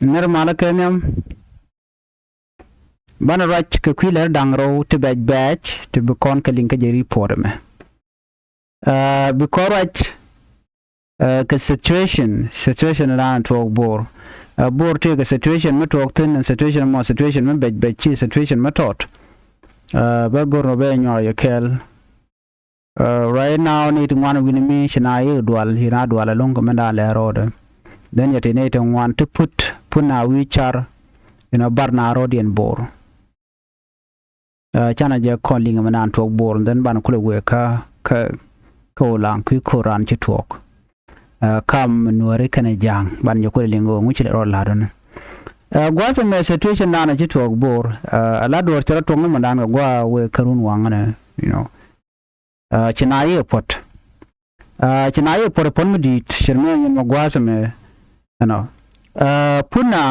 ner mala kenyam bana rach ke kwiler dangro te batch te be kon ke link je report me be correct ke situation ran to bor bor te ke situation me to tin situation me batch situation me tot ba gorno be nyo ye kel right now ni to one win me shina ye dwal hina dwal long ko menda le road then yet ne to want to puna wichar barna road and bor chana je calling manan to bor then ban kule we ka ulang ku koran ci tuɔɔk kam nuääri kɛnɛ jang ban yo ko lingo nguchi ro ladon gwa me situation na ci tuɔɔk bor ala do tara to ngam dan gwa we karun wangana chinaye pot pon mudit shirme nyama gwa me puna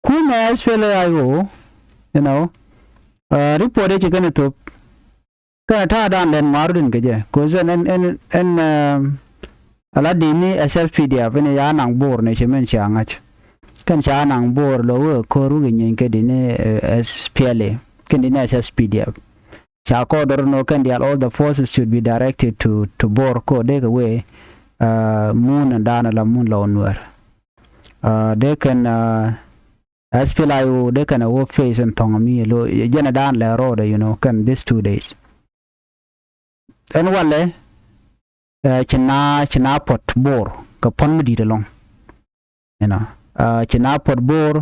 kuma spele ayo report je gane to ka ta dan len marudin gaje ko zan en ala dini SSPDF ne ya nang bor ne shemen changach kan cha nang bor lo ko ru nyen ke dini SPLA kan dini SSPDF cha ko dor no kan all the forces should be directed to bor ko de ga we moon and dana la moon la Nuer they can SPLA they can work face and tongomi lo jena dan la road can these 2 days en wale china pot bor ka pon mudi de long china pot bor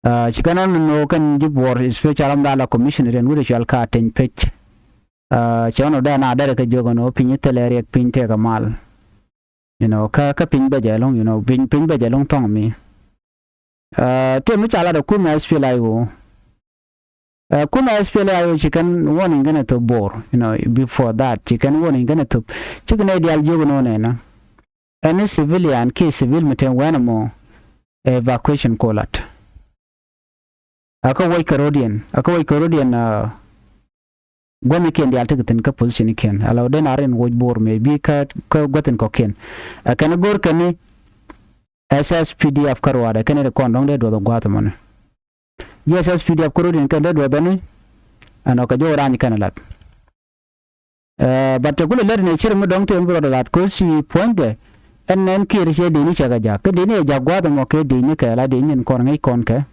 chikana no kan jibor special amdala commissioner en wude chal ka ten pech chono da na da ka jogo no pinyi teleri pinte ka mal ka pin ba jalong pin ba jalong tong mi te mu chala da kuma SPLA kuma SPLA chicken warning gonna to bore before that chicken warning gonna to chicken ideal jogo no na any civilian case civil meten wanamo evacuation callat aka way Carodian gwami ken dial tigatin ka position ken alaw den aren woj bor me bi ka goten ko ken kana gor kani SSPDF karwada kene de kondong de do gwatamon SSPDF Carodian kan de do dani ano ka jo rani kanalat but to gule ler ne chirmo dong te mbro lat ko si pointe enen kiri che dini chaga ja ke dini ja gwadamo ke dini ka la dini kon ngai kon ka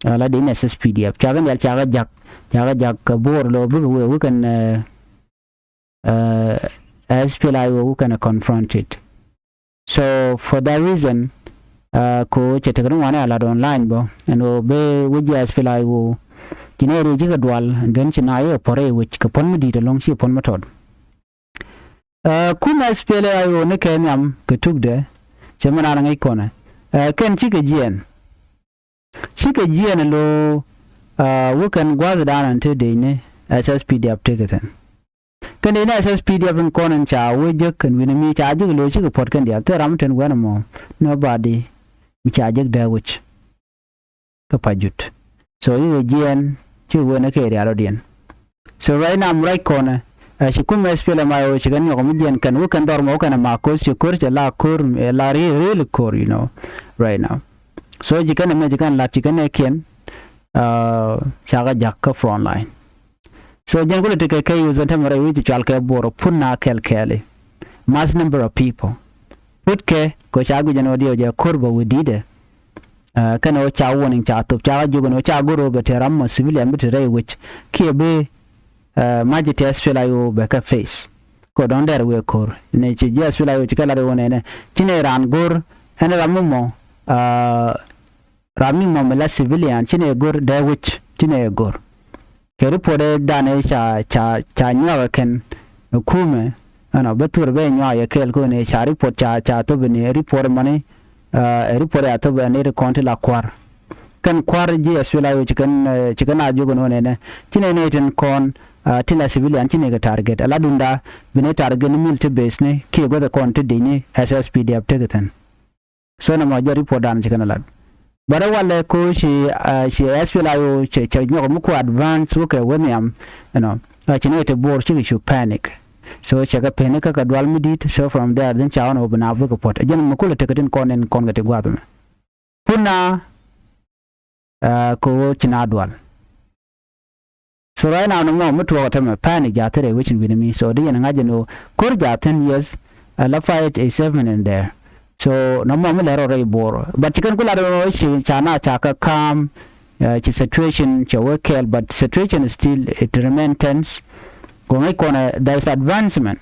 ala dini SSPDF chagan yal chaga jak bor lo bu we can SPLA we can confront it. So for that reason ko chetegron wana ala online bo and be we SPLA wo kinere jiga dwal and then chinaye pore which ka pon mudi long shi pon matod kuma SPLA wo ne kenyam ke tugde chemana ngai kona ken chike jien lo we can go down until they ne SSPDF ticketen kan ne SSPDF in konan cha we je kan we mi cha je lo chi pot kan dia te ram ten wana mo nobody mi cha je da which ka pajut so you again chi we na ke dia rodien so right now I'm right corner shi kuma SPLA ma yo chi kan yo mi jen kan we kan dor mo kan ma ko chi kur cha la kur la real kur right now so ji kan me ji kan la chi kan ne ken chaga jakka front line so jengule teke kay user tamara wi chalka boro punna kelkele mass number of people putke ko chagu jano dio je kurba widide kana o cha warning cha top cha jugo no cha goro beteram civilian betere which kebe majete SPLA yo beka face ko don der we kor ne chi SPLA yo chikala re wonene chine ran gor ene ramumo rami mamela civilian chine gor da which chine gor ke report dane cha nyaga ken kume ana betur be nya ya kel ko ne cha report cha to be ne report mane report ya to be ne konti la kwar kan kwar ji SPLA yo chikan ajugo no ne chine ne ten kon tila civilian chine ga target ala dunda bine target ni multi base ne ke go the konti de ni SSPDF tegeten so na ma report dan chikan la bara wale ko shi SPLA che nyogo muko advance ko weniam chine te bor chi panic so chaka pene ka dwal midit so from there then chawan obna bu ko pot jen makula teketin konen kon gate gwadum kuna ko china dwal so right now no mutu wata ma panic jatere which with me so they na ngajeno kor ja 10 years la fight a 7 in there so no mo lero ray boro but chikan kula do chana chaka calm situation chawekel but situation is still it remain tense ko ngai kona there's advancement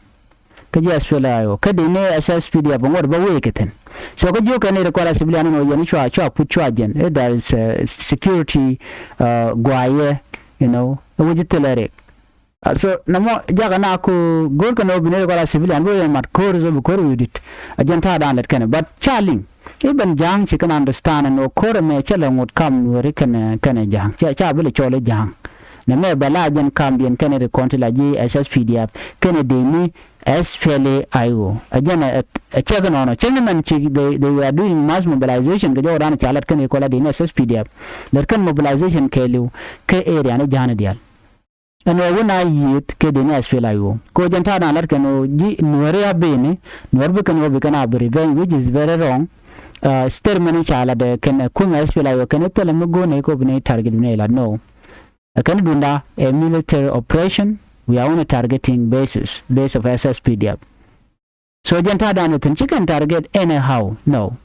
kaji asfela ayo kadi ne SSPD abongor ba weketen so ko joka ne rekwala civilian no yeni chwa put chwa gen there is security gwaye you know wujitelere so namo jaga na ko gor ko no bine ko la civilian bo mat ko zo ko udit ajanta dan let kana but charling even jang she can understand no ko me chela ngot kam no rekana kana jang cha bele chole jang na me bala jan kam bien kana de kontila ji SSPDF kana de ni SPLA IO ajana a check no no chenman chi they were doing mass mobilization ga joran chalat kana ko la de SSPDF let kan mobilization kelu ke area ne jana dial ano wona yit ke de ne SPLA IO ko janta na lat kano ji Nuer ya bene Nuer be kana revenge which is very wrong stermani chala de kan kuma SPLA IO kan tele go ne ko bine target ne la no kan dunda a military operation we are only targeting base of SSPDF so janta da ne tin chicken target anyhow no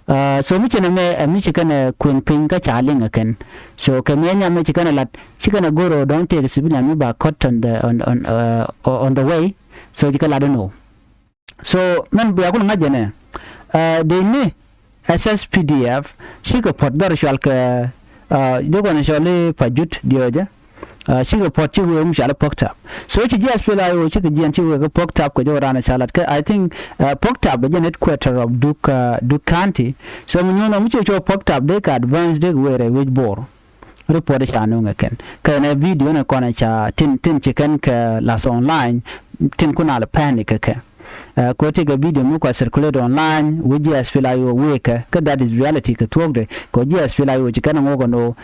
so mi chene me mi chicken queen pin ka chaling aken so kamenya me chicken lat chicken goro don't take civilian me ba cut on the way so chicken I don't know so man bi akun ngajene de ni SSPDF shika pot dar shalka dogo na shale pajut dioja shiga pot chi we mshala pokta so chi just feel I chi ji anchi we pokta ko jora na shalat I think pokta be headquarter of Duke County so munyono mchi cho pokta de ka advance de we which bor report chanu ngaken kana video na kona cha tin chicken ka las online tin kuna la panic ka ko te ga video mu ko circulate online we just feel I we ka that is reality ka twogde ko just feel I chicken ngogo no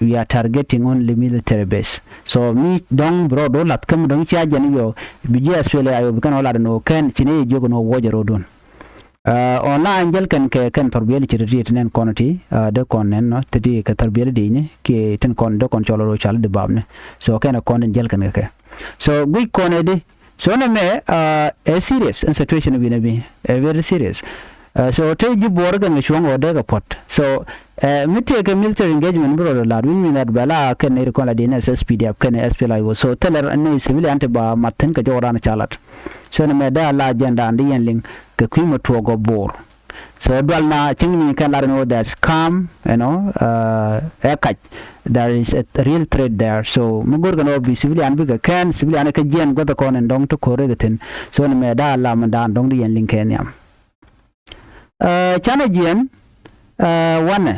we are targeting only military base so me dong bro do lat kam dong cha jan yo bgs pele ayo kan wala no kan chine jogo no wojero don online jel kan ke kan tarbiyali chiri tenen konati de konnen no tedi ka tarbiyali de ni ke ten kon de kon cholo chal de babne so kan kon jel kan ke so gui konede so na me a serious situation we be very serious so te ji borgan shwang ode ga pot so me take a military engagement bro la we mean that bala kan ne ko la de SSPDF kan SPLA so teller ne civilian te ba maten ka jora na chalat so na me da la agenda and yen link ka kwimo to go bor so dwal na chingni kan la know that's calm you know there is a real threat there so mugor gano bi civilian bi ka kan civilian ka jen go the kon and dong to kore gaten so na me da la man da dong di yen link ken yam chana jen wane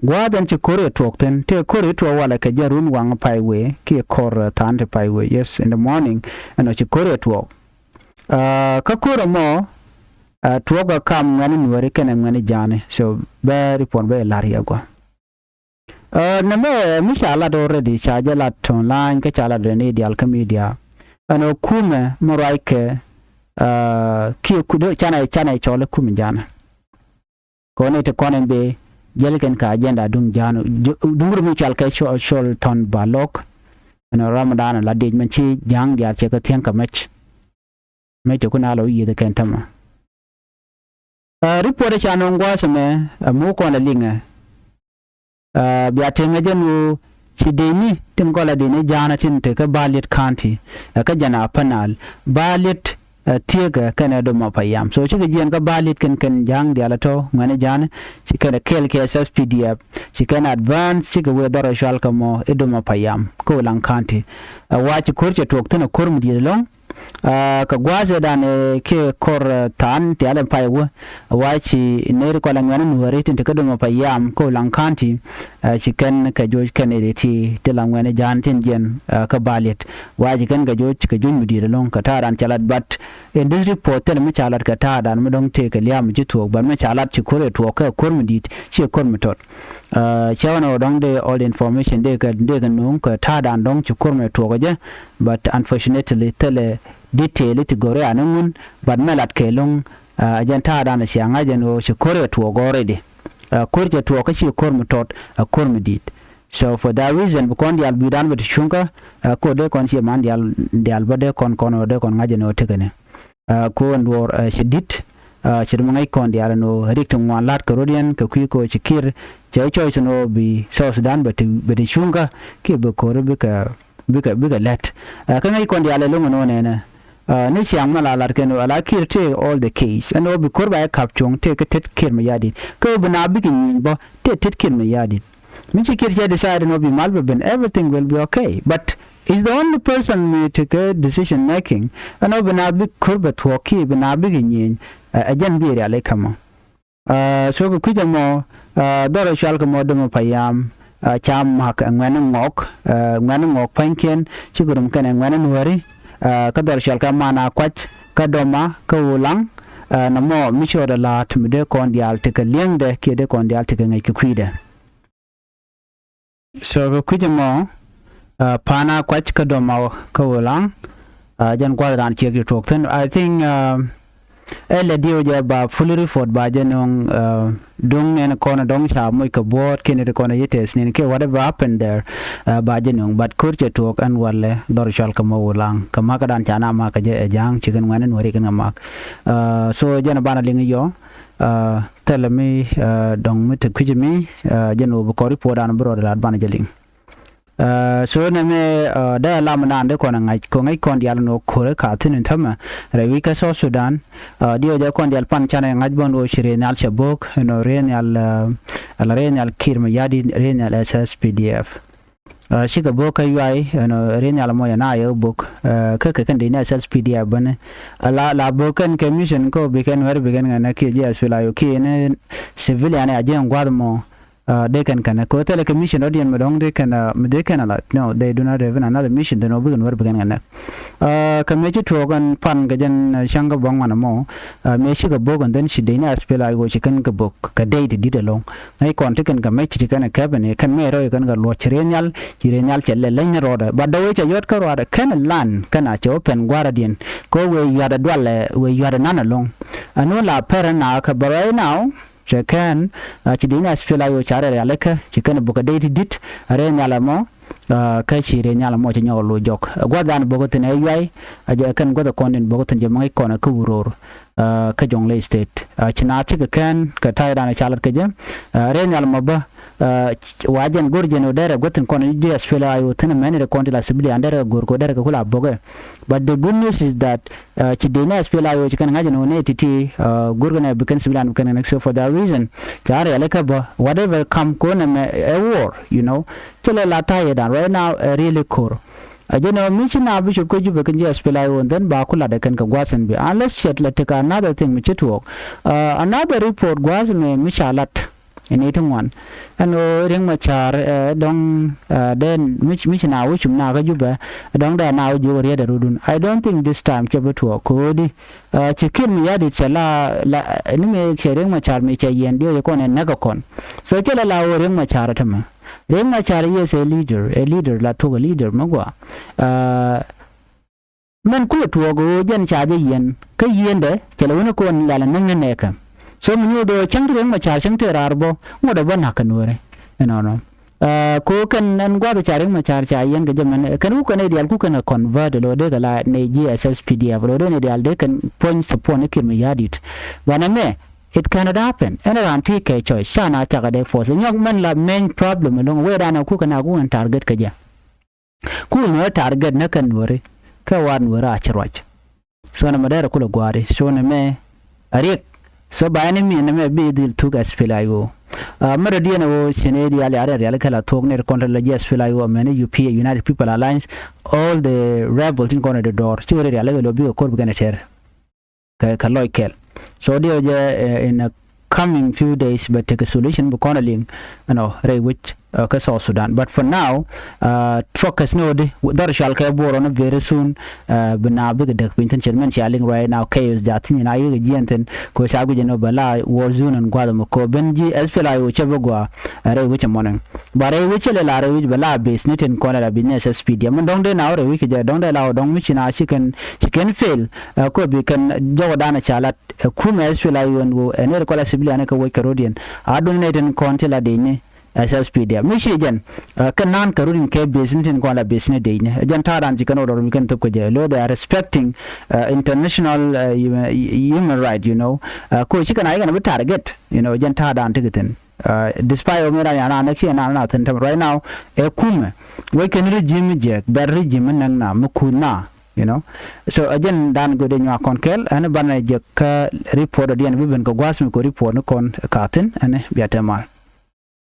gwadan ci kore tokten te kore to wala ka jarun wang paiwe ki kor tante paiwe yes in the morning and ci kore to ka kore mo to ga kam ngani Nuer ken ngani jane so very pon be lari agwa na me mishala do already charge la online ka chala de ne dial ka media ano kuma moraike ki kudo chana chole kuma jana kone te konen be jelken ka agenda dung jano dungur mu chal ka shol ton balok no ramadan la de men chi jang ya che ka thien ka mech me te kuna lo yi de ken tama report cha no ngwa some mu ko na linga bia tenga jenu chi de ni tim ko la de ne jana tin te ka balit county ka jana panal balit tiega kana doma payam so chi gen ka balit kan jang dia la to ngane jan chi kana kel ke SSPDF chi kana advance chi we dora shal ka mo edoma payam ko lan kanti wa chi korche tok tana kormu di long ka gwaze dan ke kor tan ti alen pai wo wachi ne ko la ngwana nueri tin ka doma payam ko lankanti chi ken ka jo ken editi ti la ngwana jan tin jen ka balet waji ken ga jo ka jo mudi long ka taran chalat but in this report tel mi chalat ka ta dan mi dong te ka liam ji to ban mi chalat chi kore to ka kor mudi chi kor mi tot chawana dong de all information de ka nong ka ta dan dong chi kor mi to ga je but unfortunately tele detail it gore anun but melat kelong ajanta da na sianga jeno shi kore to gore de korje to ka shi kor mutot kor mudit so for that reason bukon dial bidan bet shunka ko de kon shi man dial bade kon de kon ngaje no tegene ko ndor shidit shirmangai kon dial no riktung wan lat karodian ka ko chikir jay choice no bi South Sudan bet shunka ke be kore bika let ka ngai kon dial lo no ne ne siang mala lar ken ala kir te all the case and obi korba kapchong te ka tet kir me yadi ko bana bigin bo te tet kir me yadi min kir ya decide no be malbe ben everything will be okay but is the only person to take decision making and obi na big korba to ki bana bigin ajan bi ya le kama so ko kujamo doro shal ko modum payam cham mak ngwan ngok panken chigurum kan ngwan nueri ka dor shal ka mana kwach ka doma ka ulang na mo mi shoda la tumde kon dial te ka lengde ke de kon dial te ka ngai kwide so ko kujamo pana kwach ka doma ka ulang jan kwadran che ki tok ten I think ele dio ja ba fully report ba janong dung en kona dong cha moi ka bot ken de kona yetes ne ke whatever happened there ba janong but kurche tok an walle dor shal ka mo ulang ka ma ka dan chana ma ka je jang chicken ngane nori kan mak so jana bana lingi yo telemi dong mit kujimi jano bu ko report an bro da bana jeling so na me da la mana de kona ngai ko ngai kon dial no kore ka tin thama rewi ka so Sudan dio ja kon dial pan chana ngai bon o shire nal chabok no renal kirma yadi renal SSPDF shiga boka UI no renal mo ya na yo bok ka kan de na SSPDF bane la bokan commission ko bikan wer bikan na ke JSP la yo ke ne civilian ajen gwadmo they can ko tele commission audience madong they can lot no they do not have another mission they no begin work begin na committee to gan pan gajan shanga bang mana mo me shi ga bogan dan shi dai na spela go shi kan ga bok ka dai di long ngai kon tikan ga mai ti kan cabinet kan me ro kan ga lo chirenyal chelle len roda ba da we cha yot ka roda kan lan kana cha open guardian ko we yada dwale we yada nana long anu la perana ka barai now Chicken, Chidina spela yo chare aleka, chicken book a date dit, a renyalamo, Kachi renyalamo lo jok. Guadan bogotin ay, I can go the content bogotin jamai kona kubur, Kajong State, Chinachik can, Katairan a chalat kajam, renyalmoba. Wajan Gurjan Odera gotten Condia Spela, I would tell many the Contila Sibili and there Gurko Kula Boga. But the good news is that Chidina Spela, which can imagine on ATT, Gurgana becomes civilian can so for that reason. Jari Alekaba, whatever come Kona a war, you know, till a tired and right now a really core. I don't know, mission Bishop could you begin just spell and then Bakula they can go and be unless yet let take another thing which it work. Another report was me Michalat. In 81 and ring machar dong then mission now which na ga juba dong da now you read the rudun I don't think this time chebe to kodi chikin mi yadi chala la ni me ring machar me che yen dio ko ne naga kon so chala la ring machar tama ring machar is a leader la to a leader magwa men ku to go jen cha je yen ka yen de chala wona ko la nan ne ka so many do changring ma charging te rarbo ngoda ban hakanore no ko kan nan gwa charing ma char cha yen ga jaman kan ku ne dial ku kan convert lo de la ne GSSPDF lo de ne dial de kan points upon ne kirmi yadit wana me it cannot happen and ran take choice sana ta ga de force nyok man la main problem no we da na ku kan agu an target ka ja ku no target na kan wore ka wan wora a chirwach so na madara kula gware so na me arek so by any means me be deal to gas pelayo mara dia na wo chene dia ale kala talk ne kontra la yes feel ayo mane UP United People Alliance all the rebels in corner the door chore ale lo bi ko bi ter ka loikel so dia in a coming few days but take a solution bu kona ling re which ka South Sudan but for now focus no de dar shal ka boro no very soon bina big de pinten chairman shaling right now chaos jatin na yi gienten ko shagu no bala war zone and gwada ko benji SPLI o chebogwa re which morning bare which le la re which bala base netin kona la business speed mun dong de na re which je dong de la dong which na chicken fail ko bi kan jawdana chalat kuma SPLI won ene ko la civilian ka wo karodian adun neten kontela de ne SSPD Michigan kanan karudin ke business ko la business de ne jan taran jikan odor mi kan to ko je lo they are respecting international human right ko shi kana ga na target jan taran tigitin despite omera yana na chi na tan right now kuma we can regime je ber regime nan na mukuna so again dan go de nya konkel ana bana je ka report de yan biben ko gwasmi ko report no kon katin ane biatema